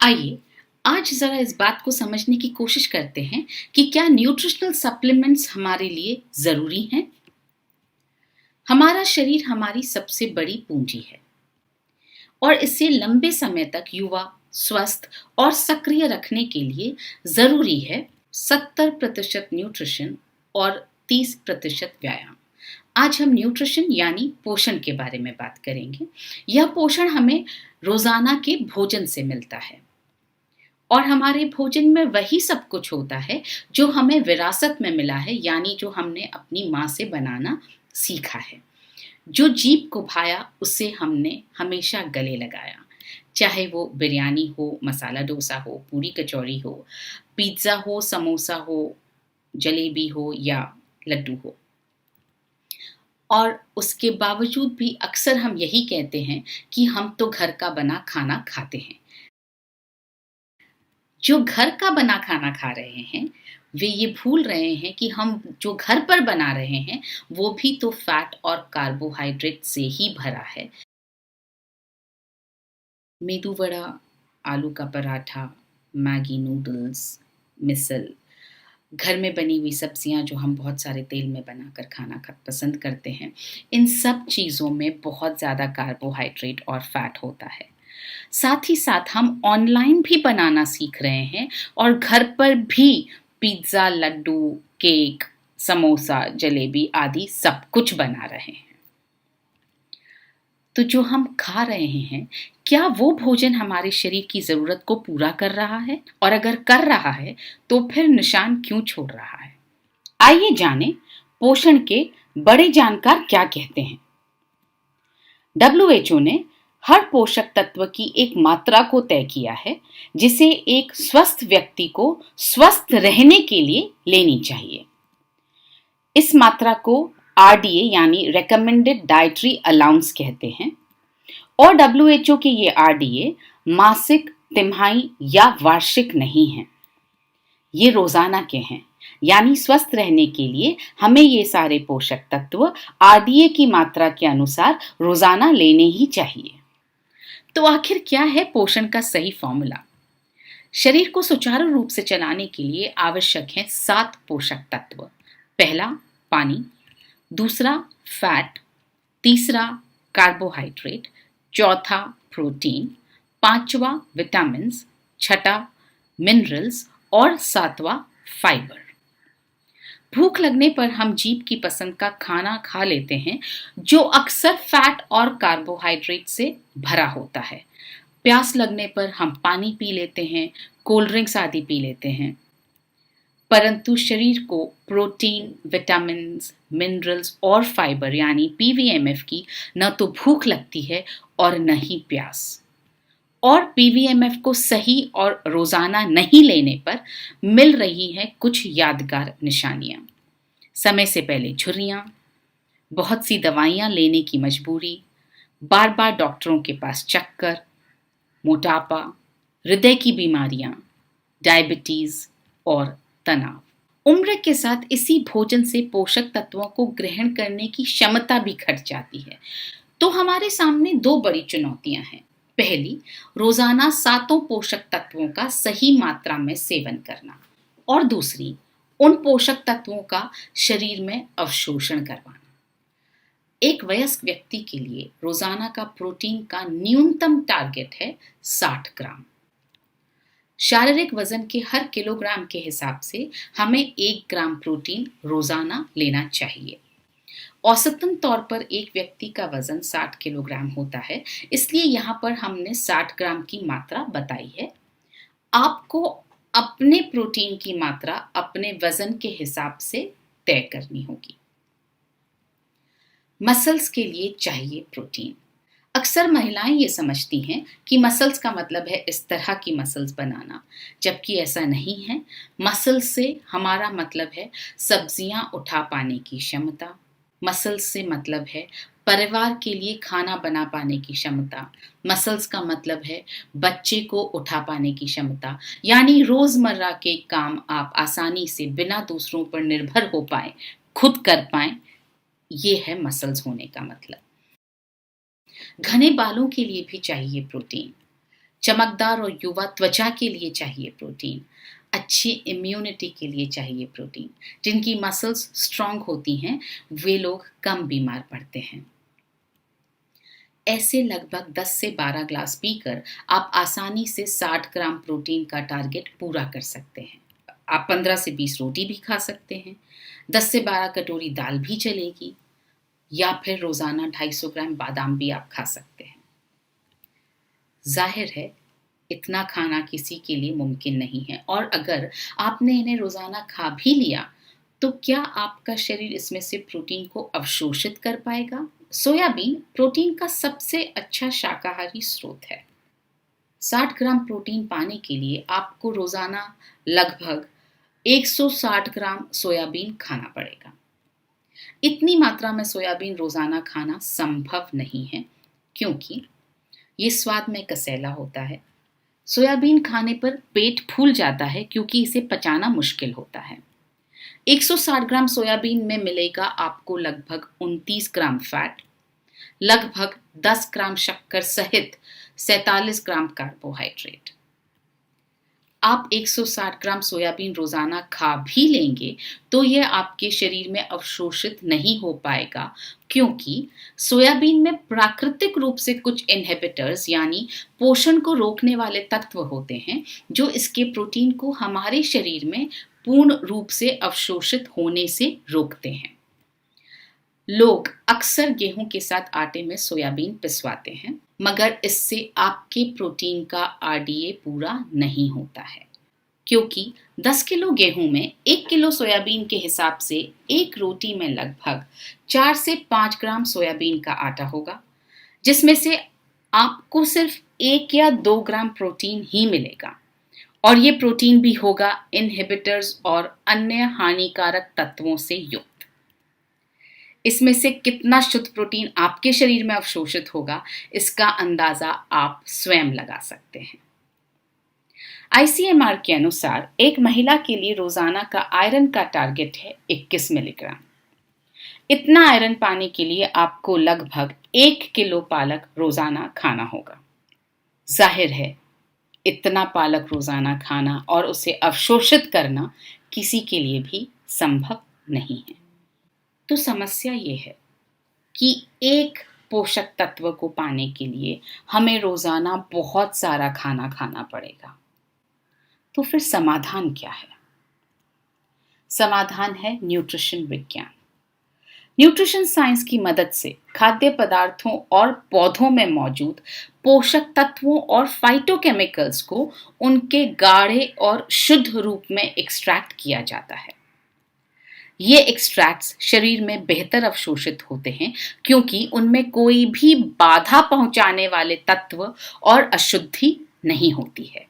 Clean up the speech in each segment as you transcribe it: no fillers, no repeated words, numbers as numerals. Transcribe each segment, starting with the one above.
आइए आज ज़रा इस बात को समझने की कोशिश करते हैं कि क्या न्यूट्रिशनल सप्लीमेंट्स हमारे लिए ज़रूरी हैं? हमारा शरीर हमारी सबसे बड़ी पूंजी है और इसे लंबे समय तक युवा, स्वस्थ और सक्रिय रखने के लिए ज़रूरी है 70% न्यूट्रिशन और 30% व्यायाम। आज हम न्यूट्रिशन यानी पोषण के बारे में बात करेंगे। यह पोषण हमें रोज़ाना के भोजन से मिलता है और हमारे भोजन में वही सब कुछ होता है जो हमें विरासत में मिला है, यानी जो हमने अपनी माँ से बनाना सीखा है। जो जीभ को भाया उसे हमने हमेशा गले लगाया, चाहे वो बिरयानी हो, मसाला डोसा हो, पूरी कचौड़ी हो, पिज्ज़ा हो, समोसा हो, जलेबी हो या लड्डू हो। और उसके बावजूद भी अक्सर हम यही कहते हैं कि हम तो घर का बना खाना खाते हैं। जो घर का बना खाना खा रहे हैं, वे ये भूल रहे हैं कि हम जो घर पर बना रहे हैं, वो भी तो फैट और कार्बोहाइड्रेट से ही भरा है। मेदू वड़ा, आलू का पराठा, मैगी नूडल्स, मिसल, घर में बनी हुई सब्जियां जो हम बहुत सारे तेल में बनाकर खाना पसंद करते हैं, इन सब चीज़ों में बहुत ज़्यादा कार्बोहाइड्रेट और फैट होता है। साथ ही साथ हम ऑनलाइन भी बनाना सीख रहे हैं और घर पर भी पिज्ज़ा, लड्डू, केक, समोसा, जलेबी आदि सब कुछ बना रहे हैं। तो जो हम खा रहे हैं, क्या वो भोजन हमारे शरीर की ज़रूरत को पूरा कर रहा है? और अगर कर रहा है, तो फिर निशान क्यों छोड़ रहा है? आइए जानें, पोषण के बड़े जानकार क्या कहते हैं। डब्ल्यूएचओ ने हर पोषक तत्व की एक मात्रा को तय किया है, जिसे एक स्वस्थ व्यक्ति को स्वस्थ रहने के लिए लेनी चाहिए। इस मात्रा को आरडीए यानी रेकमेंडेड डाइटरी अलाउंस कहते हैं और डब्ल्यूएचओ के ये आरडीए मासिक, तिमाही या वार्षिक नहीं हैं। ये रोजाना के हैं, यानी स्वस्थ रहने के लिए हमें ये सारे पोषक तत्व आरडीए की मात्रा के अनुसार रोजाना लेने ही चाहिए। तो आखिर क्या है पोषण का सही फॉर्मूला? शरीर को सुचारू रूप से चलाने के लिए आवश्यक हैं 7 पोषक तत्व। पहला पानी, दूसरा फैट, तीसरा कार्बोहाइड्रेट, चौथा प्रोटीन, पांचवा विटामिन्स, छठा मिनरल्स और सातवां फाइबर। भूख लगने पर हम जीभ की पसंद का खाना खा लेते हैं, जो अक्सर फैट और कार्बोहाइड्रेट से भरा होता है। प्यास लगने पर हम पानी पी लेते हैं, कोल्ड ड्रिंक्स आदि पी लेते हैं, परंतु शरीर को प्रोटीन, विटामिन्स, मिनरल्स और फाइबर यानी पीवीएमएफ की न तो भूख लगती है और न ही प्यास। और पीवीएमएफ को सही और रोजाना नहीं लेने पर मिल रही हैं कुछ यादगार निशानियां। समय से पहले झुर्रियां, बहुत सी दवाइयां लेने की मजबूरी, बार बार डॉक्टरों के पास चक्कर, मोटापा, हृदय की बीमारियां, डायबिटीज और तनाव। उम्र के साथ इसी भोजन से पोषक तत्वों को ग्रहण करने की क्षमता भी घट जाती है। तो हमारे सामने 2 बड़ी चुनौतियां हैं। पहली, रोजाना 7 पोषक तत्वों का सही मात्रा में सेवन करना और दूसरी, उन पोषक तत्वों का शरीर में अवशोषण करवाना। एक वयस्क व्यक्ति के लिए रोजाना का प्रोटीन का न्यूनतम टारगेट है 60 ग्राम। शारीरिक वजन के हर किलोग्राम के हिसाब से हमें 1 ग्राम प्रोटीन रोजाना लेना चाहिए। औसतन तौर पर एक व्यक्ति का वजन 60 किलोग्राम होता है, इसलिए यहाँ पर हमने 60 ग्राम की मात्रा बताई है। आपको अपने प्रोटीन की मात्रा अपने वजन के हिसाब से तय करनी होगी। मसल्स के लिए चाहिए प्रोटीन। अक्सर महिलाएं ये समझती हैं कि मसल्स का मतलब है इस तरह की मसल्स बनाना, जबकि ऐसा नहीं है। मसल्स से हमारा मतलब है सब्जियां उठा पाने की क्षमता। मसल्स से मतलब है परिवार के लिए खाना बना पाने की क्षमता। मसल्स का मतलब है बच्चे को उठा पाने की क्षमता, यानी रोजमर्रा के काम आप आसानी से बिना दूसरों पर निर्भर हो पाए, खुद कर पाए। ये है मसल्स होने का मतलब। घने बालों के लिए भी चाहिए प्रोटीन। चमकदार और युवा त्वचा के लिए चाहिए प्रोटीन, अच्छी इम्यूनिटी के लिए चाहिए प्रोटीन, जिनकी मसल्स स्ट्रांग होती हैं वे लोग कम बीमार पड़ते हैं। ऐसे लगभग 10 से 12 ग्लास पीकर आप आसानी से 60 ग्राम प्रोटीन का टारगेट पूरा कर सकते हैं। आप 15 से 20 रोटी भी खा सकते हैं, 10 से 12 कटोरी दाल भी चलेगी, या फिर रोजाना 250 ग्राम बादाम भी आप खा सकते हैं। जाहिर है इतना खाना किसी के लिए मुमकिन नहीं है, और अगर आपने इन्हें रोजाना खा भी लिया तो क्या आपका शरीर इसमें से प्रोटीन को अवशोषित कर पाएगा? सोयाबीन प्रोटीन का सबसे अच्छा शाकाहारी स्रोत है। 60 ग्राम प्रोटीन पाने के लिए आपको रोजाना लगभग 160 ग्राम सोयाबीन खाना पड़ेगा। इतनी मात्रा में सोयाबीन रोजाना खाना संभव नहीं है, क्योंकि ये स्वाद में कसैला होता है। सोयाबीन खाने पर पेट फूल जाता है क्योंकि इसे पचाना मुश्किल होता है। 160 ग्राम सोयाबीन में मिलेगा आपको लगभग 29 ग्राम फैट, लगभग 10 ग्राम शक्कर सहित 47 ग्राम कार्बोहाइड्रेट। आप 160 ग्राम सोयाबीन रोजाना खा भी लेंगे तो यह आपके शरीर में अवशोषित नहीं हो पाएगा, क्योंकि सोयाबीन में प्राकृतिक रूप से कुछ इनहिबिटर्स यानी पोषण को रोकने वाले तत्व होते हैं जो इसके प्रोटीन को हमारे शरीर में पूर्ण रूप से अवशोषित होने से रोकते हैं। लोग अक्सर गेहूं के साथ आटे में सोयाबीन पिसवाते हैं, मगर इससे आपके प्रोटीन का आरडीए पूरा नहीं होता है, क्योंकि 10 किलो गेहूं में 1 किलो सोयाबीन के हिसाब से एक रोटी में लगभग 4 से 5 ग्राम सोयाबीन का आटा होगा, जिसमें से आपको सिर्फ 1 या 2 ग्राम प्रोटीन ही मिलेगा, और ये प्रोटीन भी होगा इनहिबिटर्स और अन्य हानिकारक तत्वों से युक्त। इसमें से कितना शुद्ध प्रोटीन आपके शरीर में अवशोषित होगा, इसका अंदाजा आप स्वयं लगा सकते हैं। आईसीएमआर के अनुसार एक महिला के लिए रोजाना का आयरन का टारगेट है 21 मिलीग्राम। इतना आयरन पाने के लिए आपको लगभग 1 किलो पालक रोजाना खाना होगा। जाहिर है इतना पालक रोजाना खाना और उसे अवशोषित करना किसी के लिए भी संभव नहीं है। तो समस्या ये है कि एक पोषक तत्व को पाने के लिए हमें रोजाना बहुत सारा खाना खाना पड़ेगा। तो फिर समाधान क्या है? समाधान है न्यूट्रिशन विज्ञान। न्यूट्रिशन साइंस की मदद से खाद्य पदार्थों और पौधों में मौजूद पोषक तत्वों और फाइटोकेमिकल्स को उनके गाढ़े और शुद्ध रूप में एक्सट्रैक्ट किया जाता है। ये एक्सट्रैक्ट्स शरीर में बेहतर अवशोषित होते हैं, क्योंकि उनमें कोई भी बाधा पहुंचाने वाले तत्व और अशुद्धि नहीं होती है।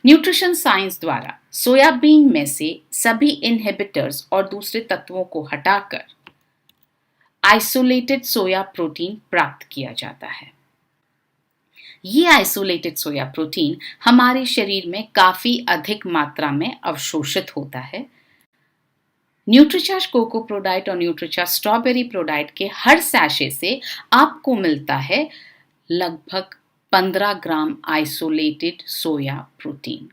न्यूट्रिशन साइंस द्वारा सोयाबीन में से सभी इनहिबिटर्स और दूसरे तत्वों को हटाकर आइसोलेटेड सोया प्रोटीन प्राप्त किया जाता है। ये आइसोलेटेड सोया प्रोटीन हमारे शरीर में काफी अधिक मात्रा में अवशोषित होता है। न्यूट्रीचार्ज कोको प्रोडाइट और न्यूट्रीचार्ज स्ट्रॉबेरी प्रोडाइट के हर सैशे से आपको मिलता है लगभग 15 ग्राम आइसोलेटेड सोया प्रोटीन।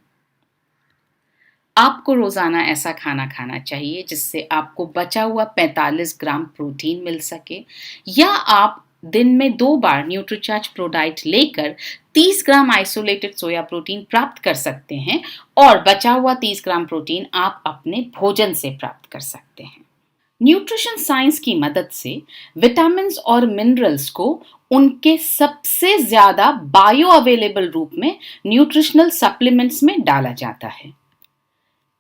आपको रोजाना ऐसा खाना खाना चाहिए जिससे आपको बचा हुआ 45 ग्राम प्रोटीन मिल सके, या आप दिन में 2 बार न्यूट्रीचार्ज प्रोडाइट लेकर 30 ग्राम आइसोलेटेड सोया प्रोटीन प्राप्त कर सकते हैं, और बचा हुआ 30 ग्राम प्रोटीन आप अपने भोजन से प्राप्त कर सकते हैं। न्यूट्रिशन साइंस की मदद से विटामिन्स और मिनरल्स को उनके सबसे ज्यादा बायो अवेलेबल रूप में न्यूट्रिशनल सप्लीमेंट्स में डाला जाता है,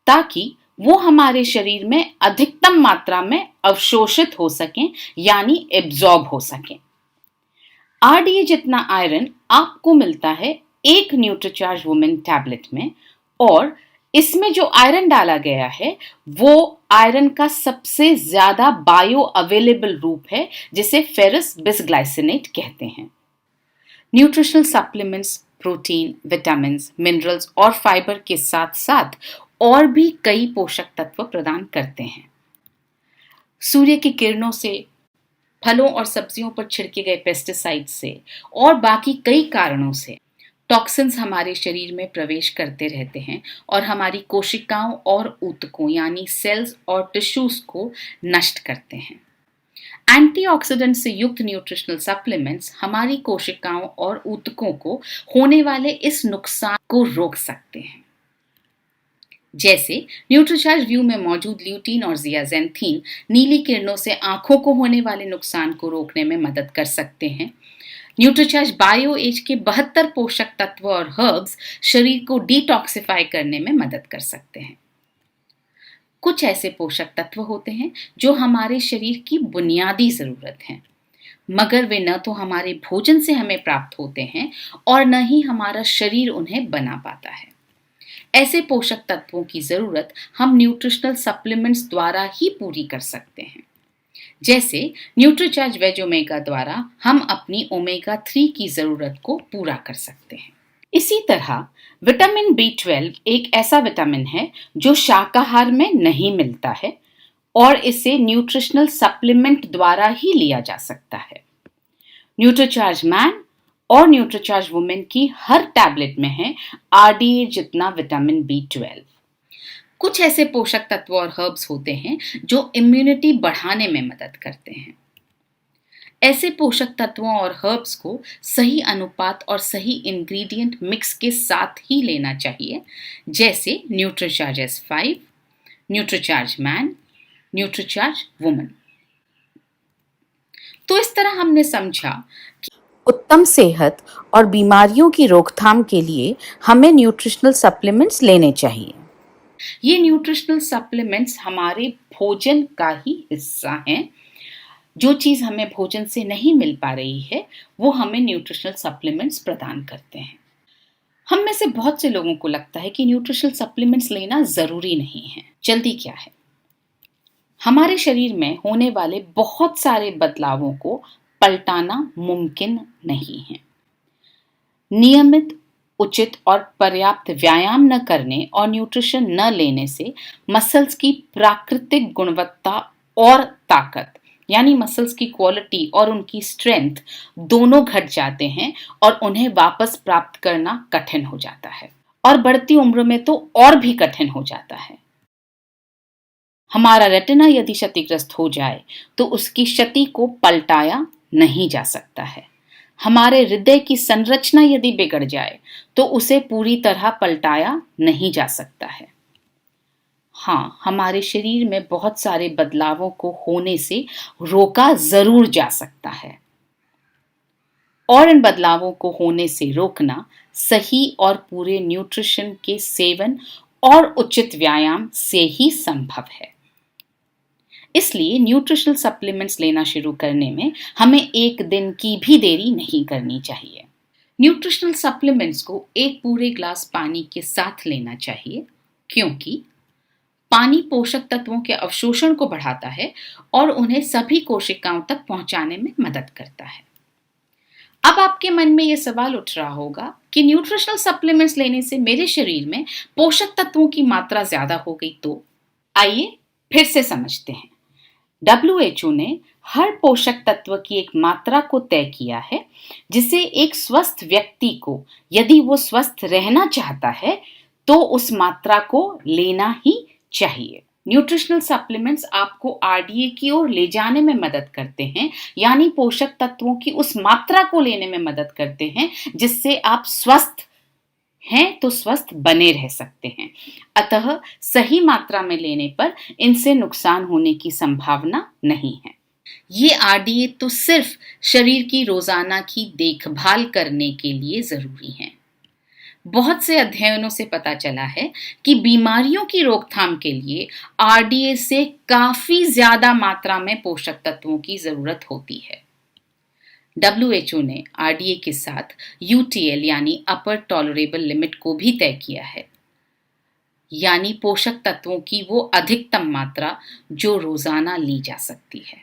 ताकि वो हमारे शरीर में अधिकतम मात्रा में अवशोषित हो सकें, यानी एब्जॉर्ब हो सकें। आरडीए जितना आयरन आपको मिलता है एक न्यूट्रीचार्ज वुमेन टैबलेट में, और इसमें जो आयरन डाला गया है वो आयरन का सबसे ज्यादा बायो अवेलेबल रूप है, जिसे फेरस बिसग्लाइसिनेट कहते हैं। Nutritional supplements protein, vitamins, minerals और फाइबर के साथ साथ और भी कई पोषक तत्व प्रदान करते हैं। सूर्य की किरणों से, फलों और सब्जियों पर छिड़के गए पेस्टिसाइड से और बाकी कई कारणों से टॉक्सिन्स हमारे शरीर में प्रवेश करते रहते हैं और हमारी कोशिकाओं और ऊतकों यानी सेल्स और टिश्यूज को नष्ट करते हैं। एंटीऑक्सीडेंट से युक्त न्यूट्रिशनल सप्लीमेंट्स हमारी कोशिकाओं और ऊतकों को होने वाले इस नुकसान को रोक सकते हैं। जैसे न्यूट्रीचार्ज व्यू में मौजूद ल्यूटीन और जियाजेंथीन नीली किरणों से आंखों को होने वाले नुकसान को रोकने में मदद कर सकते हैं। न्यूट्रीचार्ज बायो एज के 72 पोषक तत्व और हर्ब्स शरीर को डिटॉक्सिफाई करने में मदद कर सकते हैं। कुछ ऐसे पोषक तत्व होते हैं जो हमारे शरीर की बुनियादी जरूरत है, मगर वे न तो हमारे भोजन से हमें प्राप्त होते हैं और न ही हमारा शरीर उन्हें बना पाता है। ऐसे पोषक तत्वों की जरूरत हम न्यूट्रिशनल सप्लीमेंट्स द्वारा ही पूरी कर सकते हैं। जैसे न्यूट्रीचार्ज वेज ओमेगा द्वारा हम अपनी ओमेगा 3 की जरूरत को पूरा कर सकते हैं। इसी तरह विटामिन B12 एक ऐसा विटामिन है जो शाकाहार में नहीं मिलता है और इसे न्यूट्रिशनल सप्लीमेंट द्वारा ही लिया जा सकता है। न्यूट्रीचार्ज मैन और न्यूट्रीचार्ज वुमेन की हर टैबलेट में है RDA जितना विटामिन B12। कुछ ऐसे पोषक तत्व और हर्ब्स होते हैं जो इम्यूनिटी बढ़ाने में मदद करते हैं। ऐसे पोषक तत्वों और हर्ब्स को सही अनुपात और सही इंग्रेडिएंट मिक्स के साथ ही लेना चाहिए, जैसे Nutricharge S5, Nutricharge man, Nutricharge women. तो इस तरह हमने समझा कि उत्तम सेहत और बीमारियों की रोकथाम के लिए हमें न्यूट्रिशनल सप्लीमेंट्स लेने चाहिए। ये न्यूट्रिशनल सप्लीमेंट्स हमारे भोजन का ही हिस्सा हैं। जो चीज़ हमें भोजन से नहीं मिल पा रही है वो हमें न्यूट्रिशनल सप्लीमेंट्स प्रदान करते हैं। हम में से बहुत से लोगों को लगता है कि न्यूट्रिशनल सप्लीमेंट्स लेना ज़रूरी नहीं है। जल्दी क्या है, हमारे शरीर में होने वाले बहुत सारे बदलावों को पलटाना मुमकिन नहीं है। नियमित, उचित और पर्याप्त व्यायाम न करने और न्यूट्रिशन न लेने से मसल्स की प्राकृतिक गुणवत्ता और ताकत यानी मसल्स की क्वालिटी और उनकी स्ट्रेंथ दोनों घट जाते हैं और उन्हें वापस प्राप्त करना कठिन हो जाता है और बढ़ती उम्र में तो और भी कठिन हो जाता है। हमारा रेटिना यदि क्षतिग्रस्त हो जाए तो उसकी क्षति को पलटाया नहीं जा सकता है। हमारे हृदय की संरचना यदि बिगड़ जाए तो उसे पूरी तरह पलटाया नहीं जा सकता है। हाँ, हमारे शरीर में बहुत सारे बदलावों को होने से रोका जरूर जा सकता है और इन बदलावों को होने से रोकना सही और पूरे न्यूट्रिशन के सेवन और उचित व्यायाम से ही संभव है। इसलिए न्यूट्रिशनल सप्लीमेंट्स लेना शुरू करने में हमें एक दिन की भी देरी नहीं करनी चाहिए। न्यूट्रिशनल सप्लीमेंट्स को एक पूरे ग्लास पानी के साथ लेना चाहिए, क्योंकि पानी पोषक तत्वों के अवशोषण को बढ़ाता है और उन्हें सभी कोशिकाओं तक पहुंचाने में मदद करता है। अब आपके मन में यह सवाल उठ रहा होगा कि न्यूट्रिशनल सप्लीमेंट्स लेने से मेरे शरीर में पोषक तत्वों की मात्रा ज्यादा हो गई तो? आइए फिर से समझते हैं। WHO ने हर पोषक तत्व की एक मात्रा को तय किया है जिसे एक स्वस्थ व्यक्ति को, यदि वो स्वस्थ रहना चाहता है, तो उस मात्रा को लेना ही चाहिए। न्यूट्रिशनल सप्लीमेंट्स आपको RDA की ओर ले जाने में मदद करते हैं, यानी पोषक तत्वों की उस मात्रा को लेने में मदद करते हैं जिससे आप स्वस्थ हैं तो स्वस्थ बने रह सकते हैं। अतः सही मात्रा में लेने पर इनसे नुकसान होने की संभावना नहीं है। ये RDA तो सिर्फ शरीर की रोजाना की देखभाल करने के लिए जरूरी है। बहुत से अध्ययनों से पता चला है कि बीमारियों की रोकथाम के लिए RDA से काफी ज्यादा मात्रा में पोषक तत्वों की जरूरत होती है। WHO ने RDA के साथ UTL यानी अपर टॉलरेबल लिमिट को भी तय किया है, यानी पोषक तत्वों की वो अधिकतम मात्रा जो रोजाना ली जा सकती है।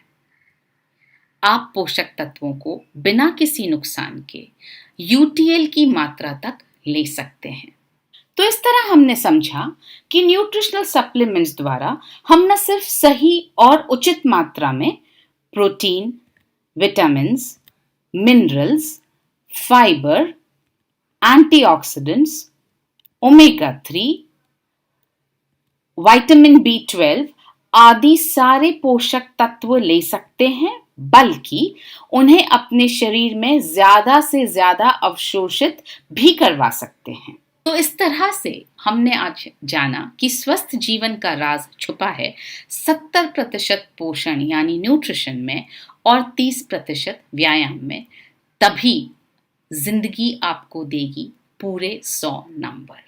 आप पोषक तत्वों को बिना किसी नुकसान के UTL की मात्रा तक ले सकते हैं। तो इस तरह हमने समझा कि न्यूट्रिशनल सप्लीमेंट्स द्वारा हम न सिर्फ सही और उचित मात्रा में protein, vitamins, minerals, fibre, antioxidants, omega 3, vitamin B12 आदि सारे पोषक तत्व ले सकते हैं, बल्कि उन्हें अपने शरीर में ज्यादा से ज्यादा अवशोषित भी करवा सकते हैं। तो इस तरह से हमने आज जाना कि स्वस्थ जीवन का राज छुपा है 70% पोषण यानी न्यूट्रिशन में और 30% व्यायाम में। तभी जिंदगी आपको देगी पूरे 100 नंबर।